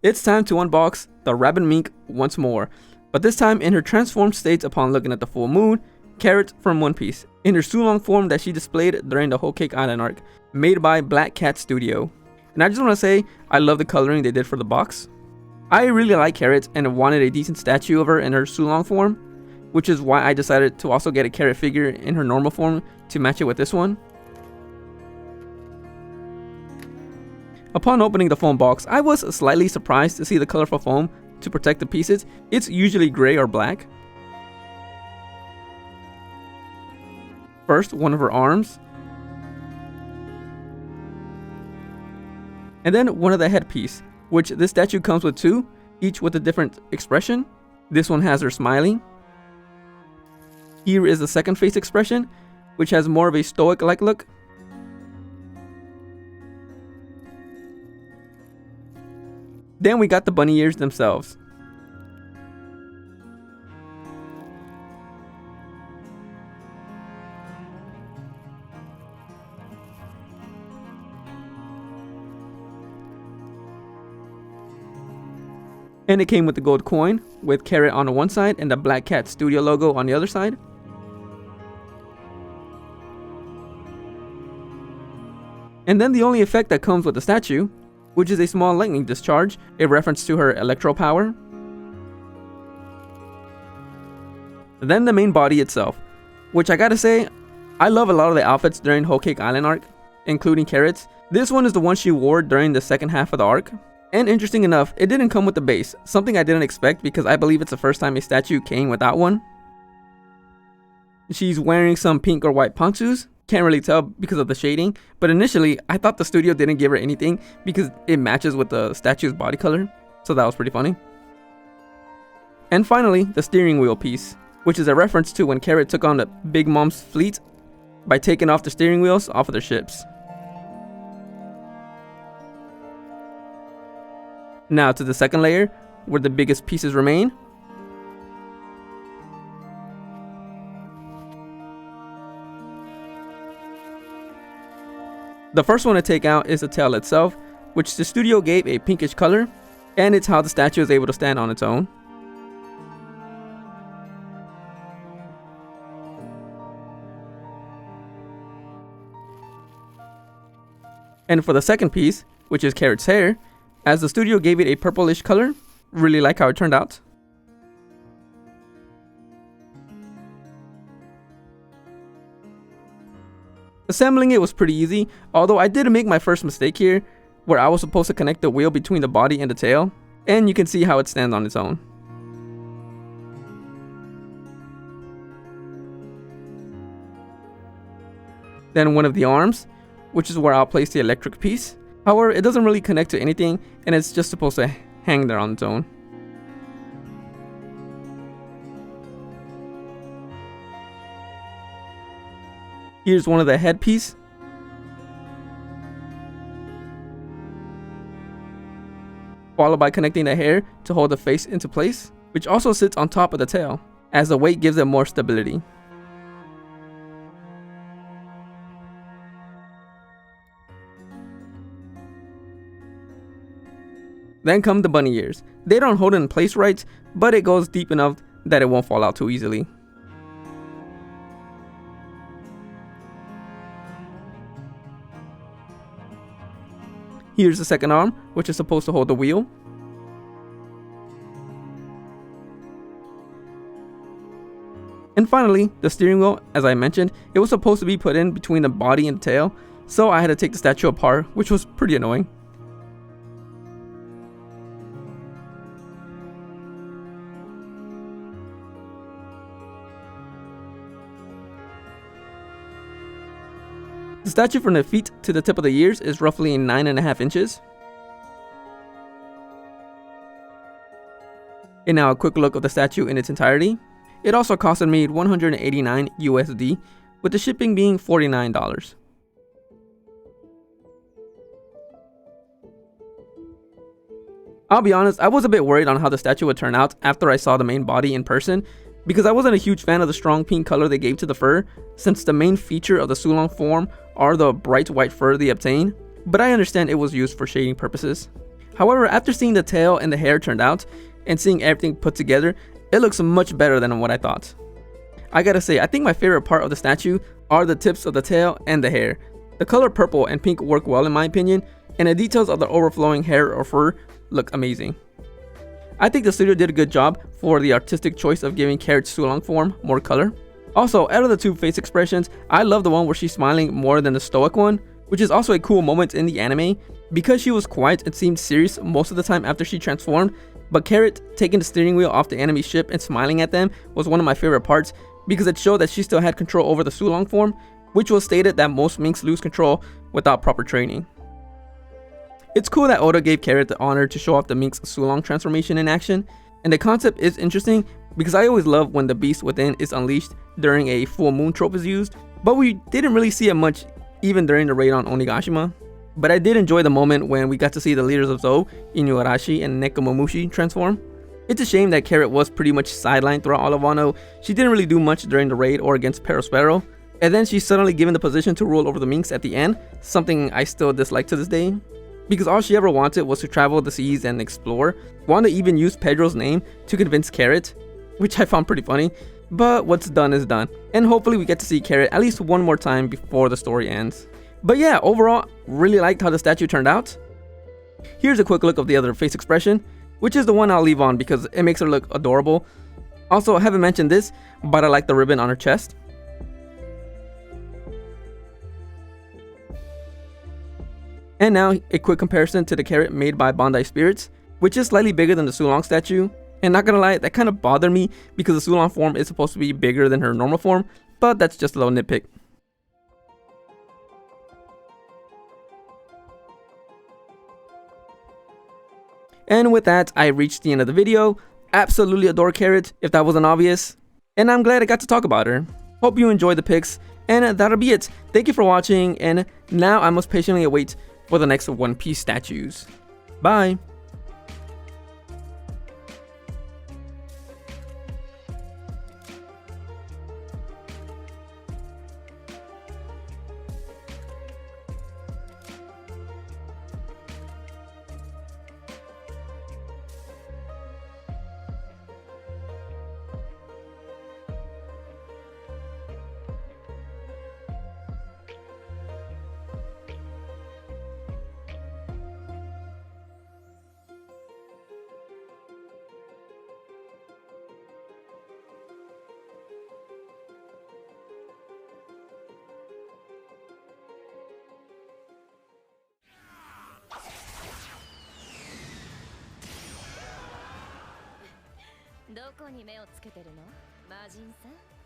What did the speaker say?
It's time to unbox the rabbit mink once more, but this time in her transformed state upon looking at the full moon, Carrot from One Piece, in her Sulong form that she displayed during the Whole Cake Island arc, made by Black Cat Studio. And I just want to say, I love the coloring they did for the box. I really like Carrot and wanted a decent statue of her in her Sulong form, which is why I decided to also get a Carrot figure in her normal form to match it with this one. Upon opening the foam box, I was slightly surprised to see the colorful foam to protect the pieces. It's usually gray or black. First, one of her arms. And then one of the headpiece, which this statue comes with two, each with a different expression. This one has her smiling. Here is the second face expression, which has more of a stoic-like look. Then we got the bunny ears themselves. And it came with the gold coin, with Carrot on the one side and the Black Cat Studio logo on the other side. And then the only effect that comes with the statue, which is a small lightning discharge, a reference to her electro power. Then the main body itself, which I gotta say, I love a lot of the outfits during Whole Cake Island arc, including Carrot's. This one is the one she wore during the second half of the arc. And interesting enough, it didn't come with the base, something I didn't expect because I believe it's the first time a statue came without one. She's wearing some pink or white pantsus. Can't really tell because of the shading, but initially I thought the studio didn't give her anything because it matches with the statue's body color, so that was pretty funny. And finally, the steering wheel piece, which is a reference to when Carrot took on the Big Mom's fleet by taking off the steering wheels off of their ships. Now to the second layer, where the biggest pieces remain. The first one to take out is the tail itself, which the studio gave a pinkish color, and it's how the statue is able to stand on its own. And for the second piece, which is Carrot's hair, as the studio gave it a purplish color, really like how it turned out. Assembling it was pretty easy, although I did make my first mistake here, where I was supposed to connect the wheel between the body and the tail, and you can see how it stands on its own. Then one of the arms, which is where I'll place the electric piece. However, it doesn't really connect to anything, and it's just supposed to hang there on its own. Here's one of the headpiece. Followed by connecting the hair to hold the face into place, which also sits on top of the tail, as the weight gives it more stability. Then come the bunny ears. They don't hold it in place right, but it goes deep enough that it won't fall out too easily. Here's the second arm, which is supposed to hold the wheel. And finally, the steering wheel, as I mentioned, it was supposed to be put in between the body and the tail, so I had to take the statue apart, which was pretty annoying. The statue from the feet to the tip of the ears is roughly 9.5 inches. And now a quick look of the statue in its entirety. It also costed me $189 USD, with the shipping being $49. I'll be honest, I was a bit worried on how the statue would turn out after I saw the main body in person, because I wasn't a huge fan of the strong pink color they gave to the fur, since the main feature of the Sulong form are the bright white fur they obtain. but I understand it was used for shading purposes. However, after seeing the tail and the hair turned out, and seeing everything put together, it looks much better than what I thought. I gotta say, I think my favorite part of the statue are the tips of the tail and the hair. The color purple and pink work well in my opinion, and the details of the overflowing hair or fur look amazing. I think the studio did a good job for the artistic choice of giving Carrot's Sulong form more color. Also, out of the two face expressions, I love the one where she's smiling more than the stoic one, which is also a cool moment in the anime, because she was quiet and seemed serious most of the time after she transformed, but Carrot taking the steering wheel off the enemy ship and smiling at them was one of my favorite parts, because it showed that she still had control over the Sulong form, which was stated that most minks lose control without proper training. It's cool that Oda gave Carrot the honor to show off the mink's Sulong transformation in action, and the concept is interesting because I always love when the beast within is unleashed during a full moon trope is used, but we didn't really see it much even during the raid on Onigashima. But I did enjoy the moment when we got to see the leaders of Zou, Inuarashi and Nekomamushi transform. It's a shame that Carrot was pretty much sidelined throughout all of Wano. She didn't really do much during the raid or against Perospero, and then she's suddenly given the position to rule over the minks at the end, something I still dislike to this day. Because all she ever wanted was to travel the seas and explore. Wanda even used Pedro's name to convince Carrot, which I found pretty funny, but what's done is done. And hopefully we get to see Carrot at least one more time before the story ends. But yeah, overall, really liked how the statue turned out. Here's a quick look of the other face expression, which is the one I'll leave on because it makes her look adorable. Also, I haven't mentioned this, but I like the ribbon on her chest. And now, a quick comparison to the Carrot made by Bandai Spirits, which is slightly bigger than the Sulong statue. And not gonna lie, that kind of bothered me because the Sulong form is supposed to be bigger than her normal form, but that's just a little nitpick. And with that, I reached the end of the video. Absolutely adore Carrot, if that wasn't obvious. And I'm glad I got to talk about her. Hope you enjoyed the pics, and that'll be it. Thank you for watching, and now I must patiently await for the next One Piece statues. Bye! Where are you looking at, 魔人さん?